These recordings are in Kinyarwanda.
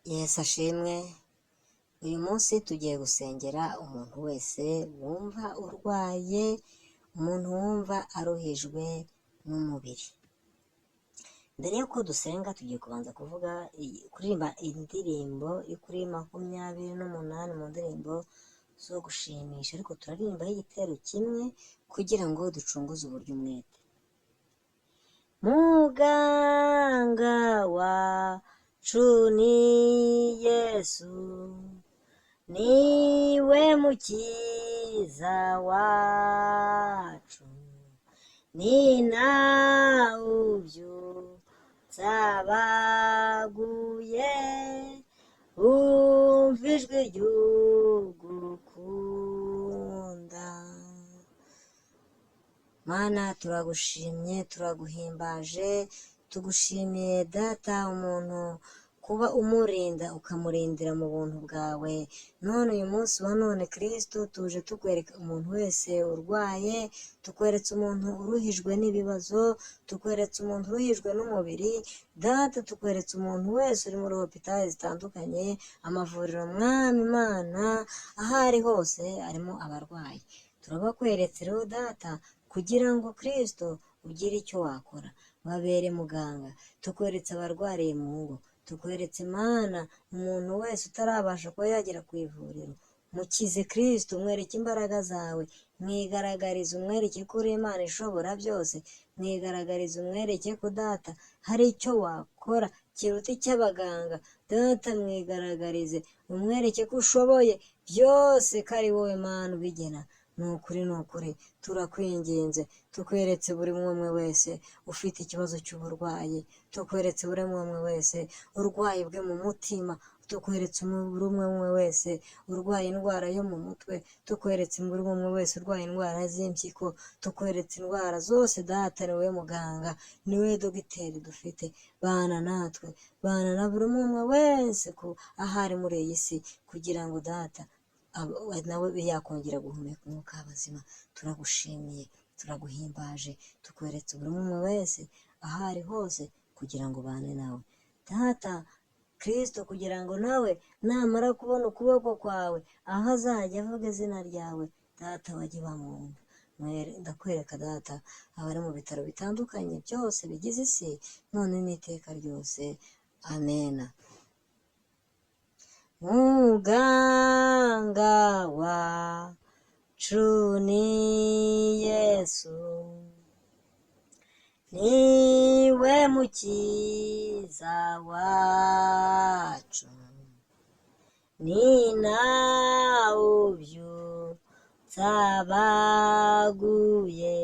Yesu ashimwe. Uyu munsi tugiye gusengera umuntu wese wumva urwaye, umuntu wumva aruhijwe n'umubiri. Mbere y'uko dusenga tugiye kubanza kuririmba indirimbo yo kuri 28 mu ndirimbo zo gushimisha, ariko turaririmbaho igitero kimwe kugira ngo ducunguze uburyo umwete. Muganga wacu ni Yesu, niwe mukiza wacu, ni nawe ubyutsa abaguye, wumva ijwi ry'ugukunda. Mana, turagushimye, turaguhimbaje, tugushimiye data umuntu kuba umurinda ukamurindira mu buntu bwawe. None uyu munsi wa none Kristo tuje tukwereka umuntu wese urwaye, tukweretse umuntu uruhijwe n'ibibazo, tukweretse umuntu uruhijwe n'umubiri. Data, tukweretse umuntu wese uri muri hopitali zitandukanye, amavuriro, Mwami Imana, aho ari hose arimo abarwayi. Turabakweretse rero data, kugira ngo Kristo ugire icyo wakora, babere muganga. Tukweretse abarwariye mu ngo, tukweretse Mana umuntu wese utarabasha kuba yagera ku ivuriro, mukize Kristo, umwereke imbaraga zawe, mwigaragarize, umwereke ko uri Imana ishobora byose, mwigaragarize, umwereke ko data hari icyo wakora kiruta icy'abaganga. Data, mwigaragarize, umwereke ko ushoboye byose, ko ari wowe Mana ubigena. Ni ukuri turakwinginze, tukweretse buri umwe wese ufite ikibazo cy'uburwayi, tukweretse buri umwe wese urwaye bwe mu mutima, tukweretse buri umwe wese urwaye indwara yo mu mutwe, tukweretse buri umwe wese urwaye indwara z'impyiko, tukweretse indwara zose data, ni wowe muganga, ni wowe dogiteri dufite. Bana natwe, bana na buri umwe wese ahari muri iyi si, kugira ngo data nawe yakongera guhumeka umwuka w'abazima. Turagushimiye, turaguhimbaje, tukweretse buri umwe wese aho ari hose, kugira ngo ubane nawe data Kristo, kugira ngo nawe namara kubona ukuboko kwawe, aho azajya avuga izina ryawe data, wajye bamwumva. Ndakwereka data abari mu bitaro bitandukanye byose bigize isi, none n'iteka ryose. Amena. Muganga wacu ni Yesu, niwe mukiza wacu, ni nawe ubyutsa abaguye,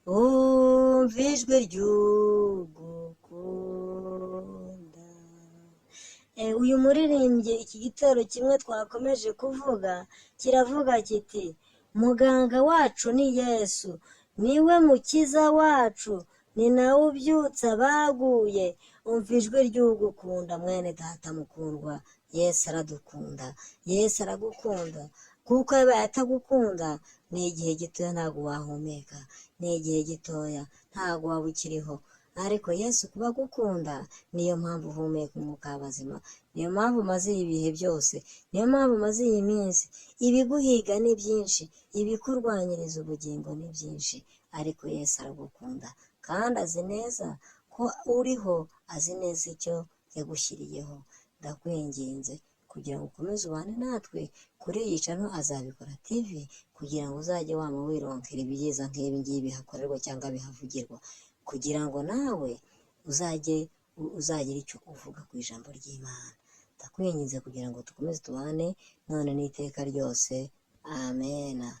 wumva ijwi ry'ugukunda. Uyu muririmbyi, iki gitero kimwe twakomeje kuvuga kiravuga kiti, muganga wacu ni Yesu, niwe mukiza wacu, ni nawe ubyutsa abaguye, umva ijwi ry'ugukunda. Mwene data mukundwa, Yesu aradukunda, Yesu aragukunda, kuko yabaye atagukunda ni igihe gitoya ntabwo wahumeka, ni igihe gitoya ntabwo waba ukiriho, ariko Yesu kuba agukunda niyo mpamvu uhumeka umwuka w'abazima, niyo mpamvu umaze ibihe byose, niyo mpamvu umaze iyi minsi. Ibiguhiga ni byinshi, ibikurwanyiriza ubugingo ni byinshi, ariko Yesu aragukunda kandi azi neza ko uriho, azi neza icyo yagushyiriyeho. Ndakwinginze kugira ngo ukomeze ubane natwe kuri iyi cano Azabikora TV, kugira ngo uzajye wama wironkera ibyiza nk'ibi ngibi bihakorerwa cyangwa bihavugirwa, kugira ngo nawe uzagira icyo uvuga ku ijambo ry'Imana. Ndakwinginze kugira ngo dukomeze tubane none n'iteka ryose. Amena.